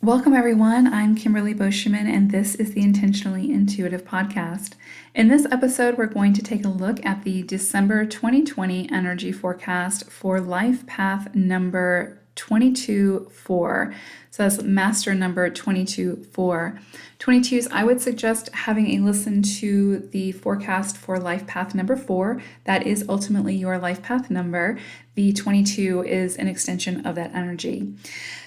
Welcome, everyone. I'm Kimberly Boschman, and this is the Intentionally Intuitive podcast. In this episode, we're going to take a look at the December 2020 energy forecast for life path number 22-4. So that's master number 22-4. 22s, I would suggest having a listen to the forecast for life path number 4. That is ultimately your life path number. The 22 is an extension of that energy.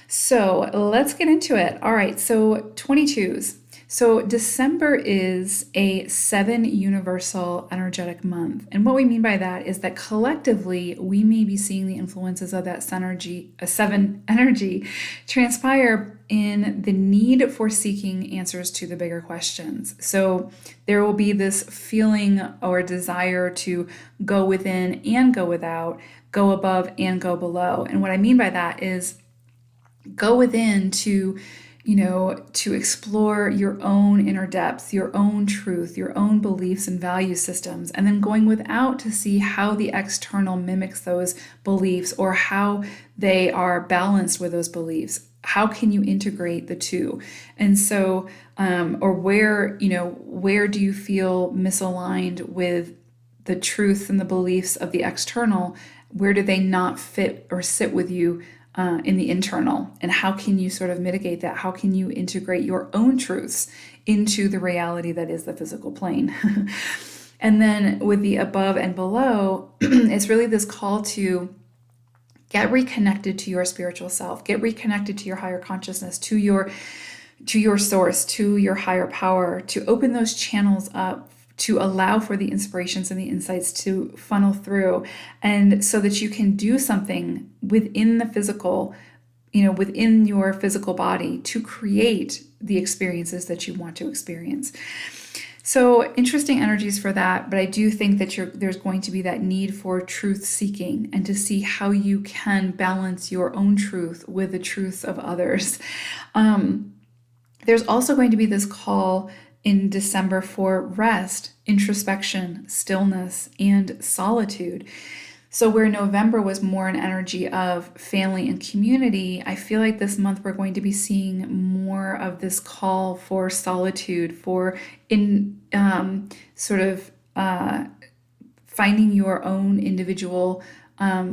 So let's get into it. All right, so 22s. So December is a 7 universal energetic month. And what we mean by that is that collectively we may be seeing the influences of that 7 energy transpire in the need for seeking answers to the bigger questions. So there will be this feeling or desire to go within and go without, go above and go below. And what I mean by that is go within to explore your own inner depth, your own truth, your own beliefs and value systems, and then going without to see how the external mimics those beliefs or how they are balanced with those beliefs. How can you integrate the two? And so, or where do you feel misaligned with the truth and the beliefs of the external? Where do they not fit or sit with you in the internal, and how can you sort of mitigate that? How can you integrate your own truths into the reality that is the physical plane? And then with the above and below, it's really this call to get reconnected to your spiritual self, get reconnected to your higher consciousness, to your source, to your higher power, to open those channels up, to allow for the inspirations and the insights to funnel through, and so that you can do something within the physical, within your physical body to create the experiences that you want to experience. So interesting energies for that, but I do think that there's going to be that need for truth seeking and to see how you can balance your own truth with the truths of others. There's also going to be this call in December for rest, introspection, stillness, and solitude. So where November was more an energy of family and community, I feel like this month we're going to be seeing more of this call for solitude, for finding your own individual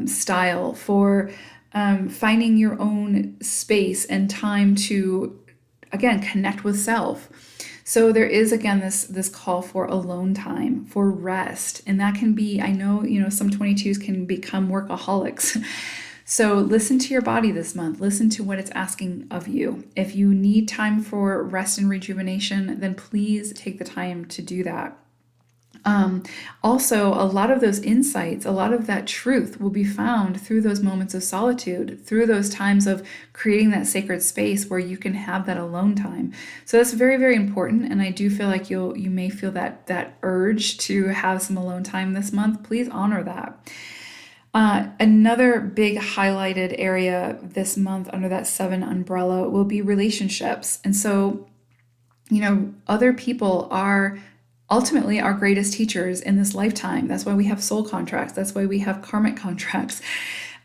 style, for finding your own space and time to, again, connect with self. So there is, again, this call for alone time, for rest. And that can be, I know, some 22s can become workaholics. So listen to your body this month. Listen to what it's asking of you. If you need time for rest and rejuvenation, then please take the time to do that. Also, a lot of those insights, a lot of that truth will be found through those moments of solitude, through those times of creating that sacred space where you can have that alone time. So that's very, very important. And I do feel like you may feel that urge to have some alone time this month. Please honor that. Another big highlighted area this month under that 7 umbrella will be relationships. And so, other people are ultimately our greatest teachers in this lifetime. That's why we have soul contracts. That's why we have karmic contracts.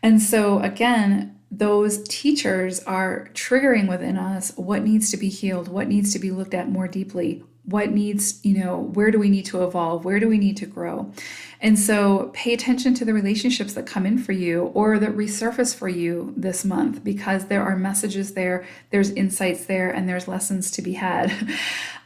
And so again, those teachers are triggering within us what needs to be healed, what needs to be looked at more deeply, what needs, where do we need to evolve? Where do we need to grow? And so pay attention to the relationships that come in for you or that resurface for you this month, because there are messages there, there's insights there, and there's lessons to be had.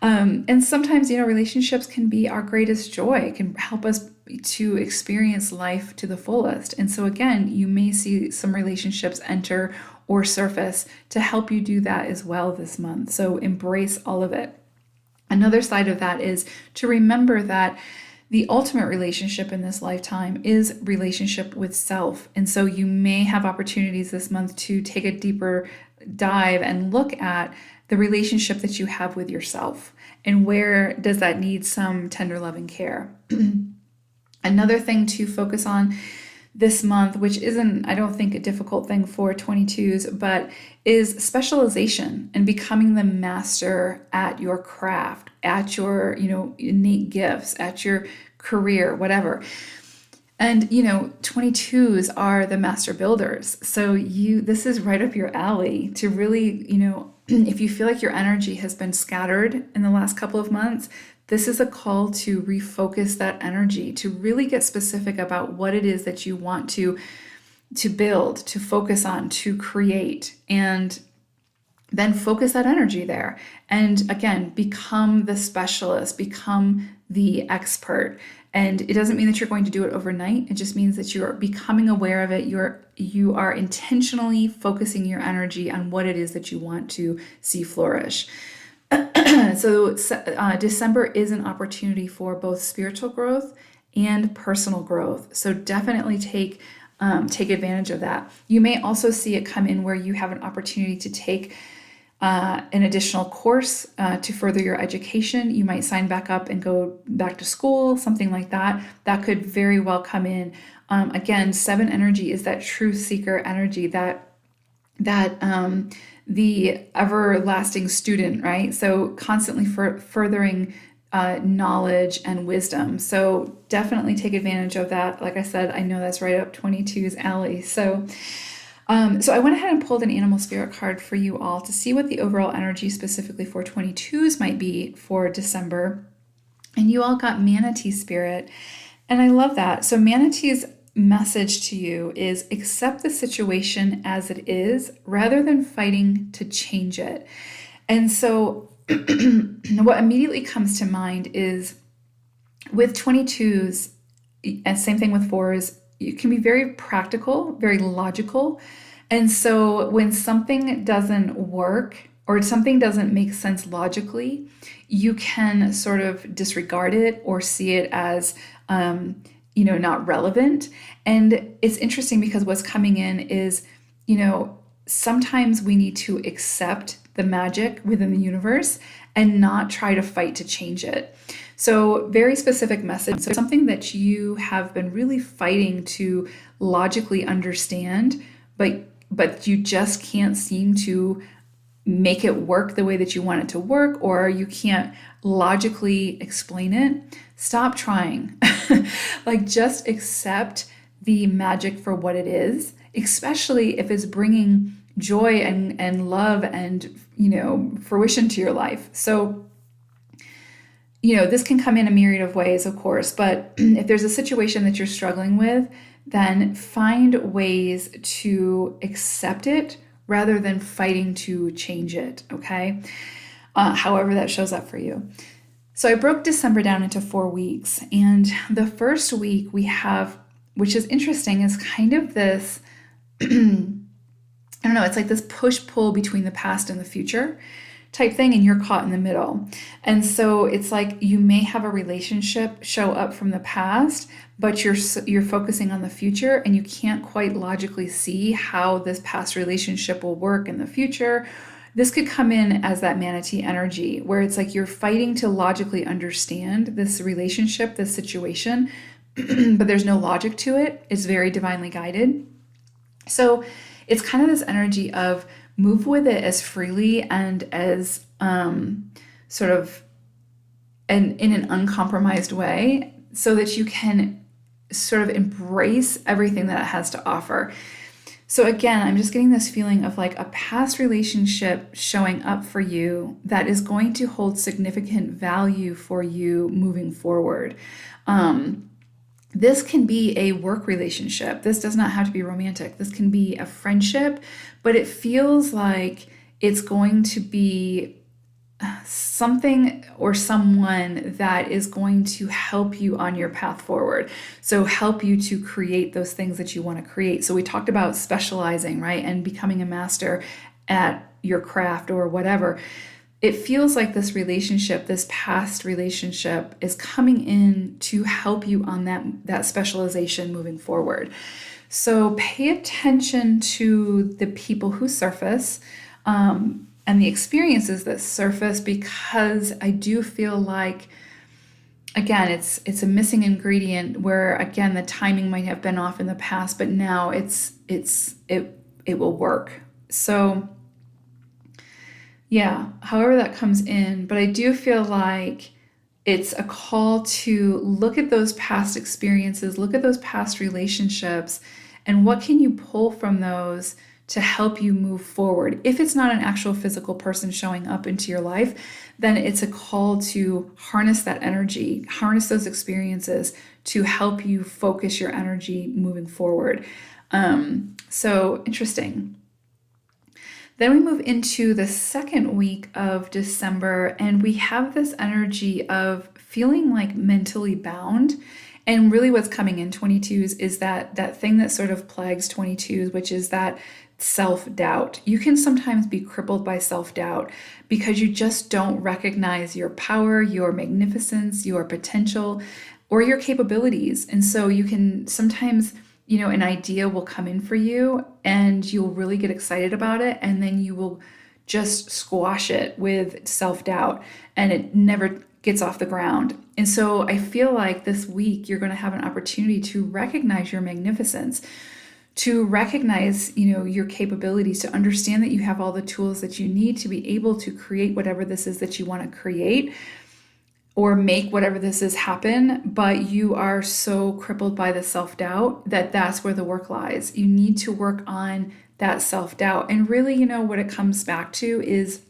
And sometimes, relationships can be our greatest joy, can help us to experience life to the fullest. And so again, you may see some relationships enter or surface to help you do that as well this month. So embrace all of it. Another side of that is to remember that the ultimate relationship in this lifetime is relationship with self. And so you may have opportunities this month to take a deeper dive and look at the relationship that you have with yourself and where does that need some tender loving care. Another thing to focus on this month, which isn't, I don't think, a difficult thing for 22s, but is specialization and becoming the master at your craft, at your, innate gifts, at your career, whatever. And, 22s are the master builders. So this is right up your alley to really, if you feel like your energy has been scattered in the last couple of months, this is a call to refocus that energy, to really get specific about what it is that you want to build, to focus on, to create, and then focus that energy there. And again, become the specialist, become the expert. And it doesn't mean that you're going to do it overnight. It just means that you're becoming aware of it. You are intentionally focusing your energy on what it is that you want to see flourish. So December is an opportunity for both spiritual growth and personal growth. So definitely take advantage of that. You may also see it come in where you have an opportunity to take an additional course to further your education. You might sign back up and go back to school, something like that. That could very well come in. Again, 7 energy is that truth seeker energy, that the everlasting student, right? So constantly furthering knowledge and wisdom. So definitely take advantage of that. Like I said, I know that's right up 22's alley. So I went ahead and pulled an animal spirit card for you all to see what the overall energy specifically for 22s might be for December. And you all got manatee spirit. And I love that. So manatee's message to you is accept the situation as it is rather than fighting to change it. And so what immediately comes to mind is with 22s, and same thing with 4s, you can be very practical, very logical. And so when something doesn't work or something doesn't make sense logically, you can sort of disregard it or see it as, not relevant. And it's interesting because what's coming in is, sometimes we need to accept the magic within the universe and not try to fight to change it. So very specific message. So something that you have been really fighting to logically understand, but you just can't seem to make it work the way that you want it to work, or you can't logically explain it. Stop trying. Like, just accept the magic for what it is, especially if it's bringing joy and love and, fruition to your life. So, this can come in a myriad of ways, of course, but if there's a situation that you're struggling with, then find ways to accept it rather than fighting to change it, okay? However that shows up for you. So I broke December down into 4 weeks, and the first week we have, which is interesting, is kind of this, I don't know, it's like this push-pull between the past and the future type thing, and you're caught in the middle. And so it's like you may have a relationship show up from the past, but you're focusing on the future, and you can't quite logically see how this past relationship will work in the future. This could come in as that manatee energy, where it's like you're fighting to logically understand this relationship, this situation, but there's no logic to it. It's very divinely guided. So it's kind of this energy of move with it as freely and as sort of in an uncompromised way, so that you can sort of embrace everything that it has to offer. So again, I'm just getting this feeling of like a past relationship showing up for you that is going to hold significant value for you moving forward. This can be a work relationship. This does not have to be romantic. This can be a friendship, but it feels like it's going to be something or someone that is going to help you on your path forward. So help you to create those things that you want to create. So we talked about specializing, right? And becoming a master at your craft or whatever. It feels like this relationship, this past relationship, is coming in to help you on that specialization moving forward. So pay attention to the people who surface and the experiences that surface, because I do feel like, again, it's a missing ingredient where, again, the timing might have been off in the past, but now it will work. So yeah, however that comes in, but I do feel like it's a call to look at those past experiences, look at those past relationships, and what can you pull from those to help you move forward. If it's not an actual physical person showing up into your life, then it's a call to harness that energy, harness those experiences to help you focus your energy moving forward. So interesting. Then we move into the second week of December, and we have this energy of feeling like mentally bound. And really, what's coming in 22s is that thing that sort of plagues 22s, which is that self-doubt. You can sometimes be crippled by self-doubt because you just don't recognize your power, your magnificence, your potential, or your capabilities. And so you can sometimes, an idea will come in for you and you'll really get excited about it, and then you will just squash it with self-doubt and it never gets off the ground. And so I feel like this week you're going to have an opportunity to recognize your magnificence, to recognize, your capabilities, to understand that you have all the tools that you need to be able to create whatever this is that you want to create, or make whatever this is happen, but you are so crippled by the self-doubt that that's where the work lies. You need to work on that self-doubt. And really, what it comes back to is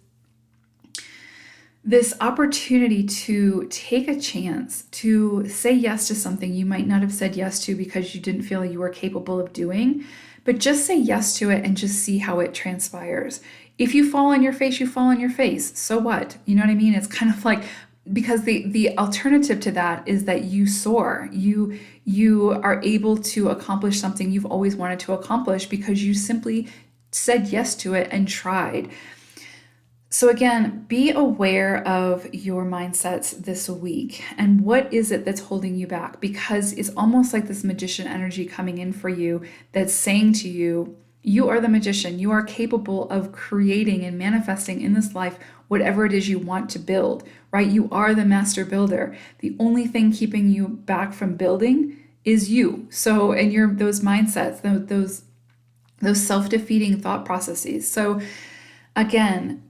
this opportunity to take a chance to say yes to something you might not have said yes to because you didn't feel you were capable of doing, but just say yes to it and just see how it transpires. If you fall on your face, you fall on your face. So what? You know what I mean? It's kind of like, because the alternative to that is that you soar. You are able to accomplish something you've always wanted to accomplish because you simply said yes to it and tried. So again, be aware of your mindsets this week and what is it that's holding you back, because it's almost like this magician energy coming in for you that's saying to you, you are the magician. You are capable of creating and manifesting in this life whatever it is you want to build, right? You are the master builder. The only thing keeping you back from building is you. So, and those mindsets, those self-defeating thought processes. So again,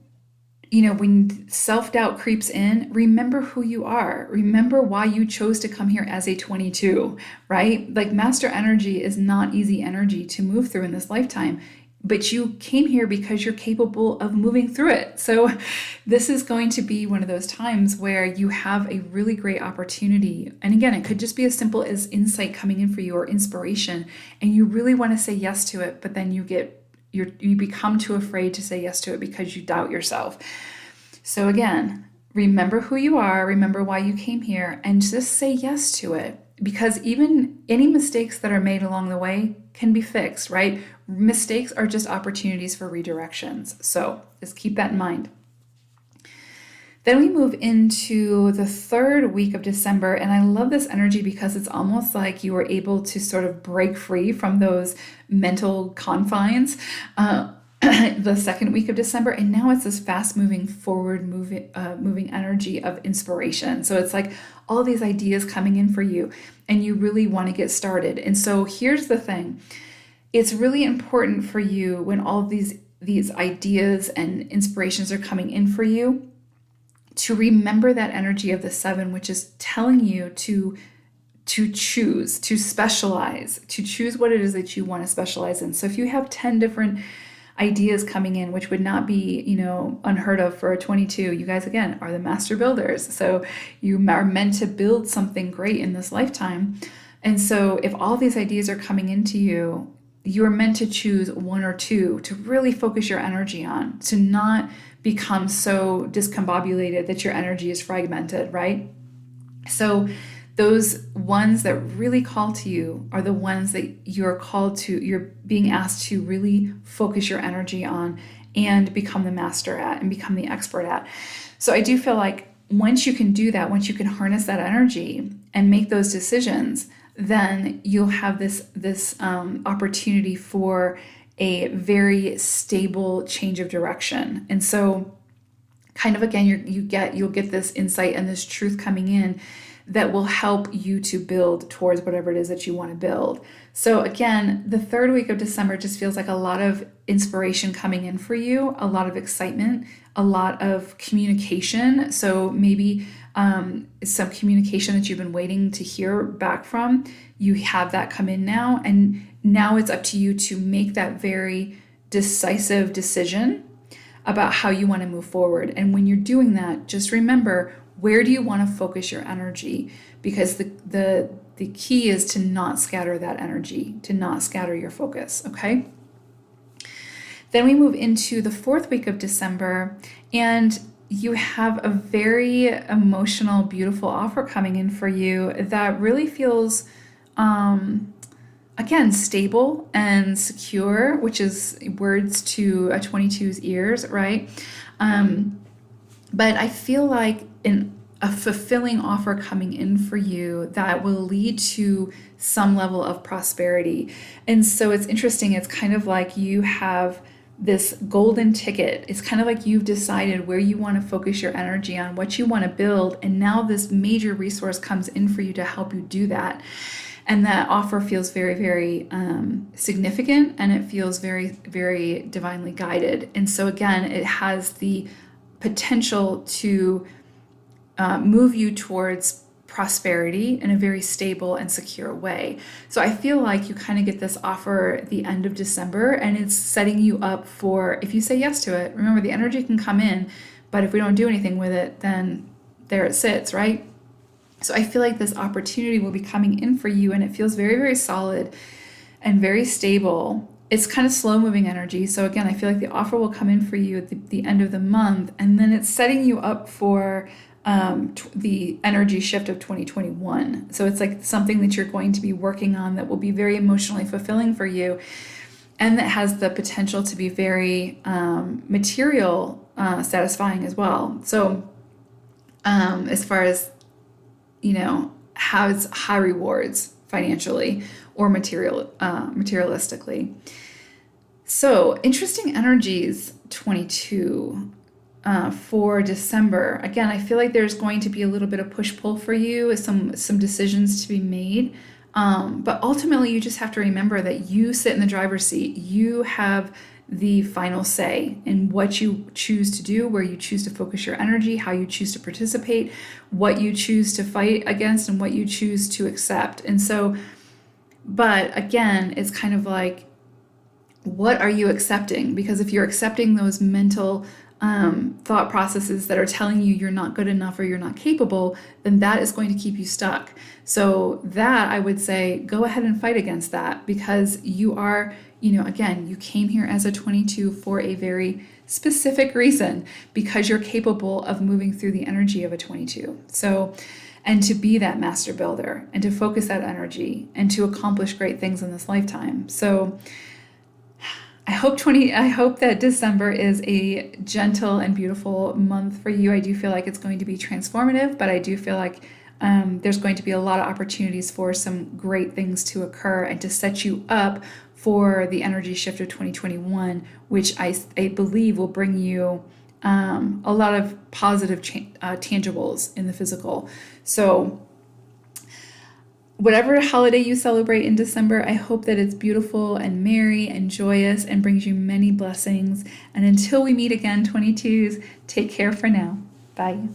when self-doubt creeps in, remember who you are. Remember why you chose to come here as a 22, right? Like, master energy is not easy energy to move through in this lifetime, but you came here because you're capable of moving through it. So this is going to be one of those times where you have a really great opportunity. And again, it could just be as simple as insight coming in for you or inspiration, and you really want to say yes to it, but then you become too afraid to say yes to it because you doubt yourself. So again, remember who you are, remember why you came here, and just say yes to it. Because even any mistakes that are made along the way can be fixed, right? Mistakes are just opportunities for redirections. So just keep that in mind. Then we move into the third week of December, and I love this energy because it's almost like you were able to sort of break free from those mental confines the second week of December, and now it's this fast-moving, moving energy of inspiration. So it's like all these ideas coming in for you, and you really want to get started. And so here's the thing. It's really important for you when all of these ideas and inspirations are coming in for you to remember that energy of the 7, which is telling you to choose, to specialize, to choose what it is that you want to specialize in. So if you have 10 different ideas coming in, which would not be, unheard of for a 22, you guys, again, are the master builders. So you are meant to build something great in this lifetime. And so if all these ideas are coming into you, you are meant to choose 1 or 2 to really focus your energy on, to not become so discombobulated that your energy is fragmented, right? So those ones that really call to you are the ones that you're being asked to really focus your energy on and become the master at and become the expert at. So I do feel like once you can do that, once you can harness that energy and make those decisions, then you'll have this opportunity for a very stable change of direction. And so kind of, again, you'll get this insight and this truth coming in that will help you to build towards whatever it is that you want to build. So again, the third week of December just feels like a lot of inspiration coming in for you, a lot of excitement, a lot of communication. So maybe some communication that you've been waiting to hear back from, you have that come in now, and now it's up to you to make that very decisive decision about how you want to move forward. And when you're doing that, just remember, where do you want to focus your energy? Because the key is to not scatter that energy, to not scatter your focus, okay? Then we move into the 4th week of December, and you have a very emotional, beautiful offer coming in for you that really feels, again, stable and secure, which is words to a 22's ears, right? But I feel like a fulfilling offer coming in for you that will lead to some level of prosperity. And so it's interesting. It's kind of like you have this golden ticket. It's kind of like you've decided where you want to focus your energy on, what you want to build. And now this major resource comes in for you to help you do that. And that offer feels very, very significant, and it feels very, very divinely guided. And so again, it has the potential to move you towards prosperity in a very stable and secure way. So I feel like you kind of get this offer at the end of December, and it's setting you up for, if you say yes to it, remember the energy can come in, but if we don't do anything with it, then there it sits, right? So I feel like this opportunity will be coming in for you, and it feels very, very solid and very stable. It's kind of slow moving energy. So again, I feel like the offer will come in for you at the end of the month, and then it's setting you up for the energy shift of 2021. So it's like something that you're going to be working on that will be very emotionally fulfilling for you, and that has the potential to be very material satisfying as well. So as far as, has high rewards financially or materialistically. So interesting energies, 22. For December. Again, I feel like there's going to be a little bit of push-pull for you, some decisions to be made. But ultimately, you just have to remember that you sit in the driver's seat. You have the final say in what you choose to do, where you choose to focus your energy, how you choose to participate, what you choose to fight against, and what you choose to accept. And so, but again, it's kind of like, what are you accepting? Because if you're accepting those mental thought processes that are telling you you're not good enough or you're not capable, then that is going to keep you stuck. So that, I would say, go ahead and fight against that, because you are, again, you came here as a 22 for a very specific reason, because you're capable of moving through the energy of a 22. So, and to be that master builder and to focus that energy and to accomplish great things in this lifetime. So I hope that December is a gentle and beautiful month for you. I do feel like it's going to be transformative, but I do feel like there's going to be a lot of opportunities for some great things to occur and to set you up for the energy shift of 2021, which I believe will bring you a lot of positive tangibles in the physical. So whatever holiday you celebrate in December, I hope that it's beautiful and merry and joyous and brings you many blessings. And until we meet again, 22s, take care for now. Bye.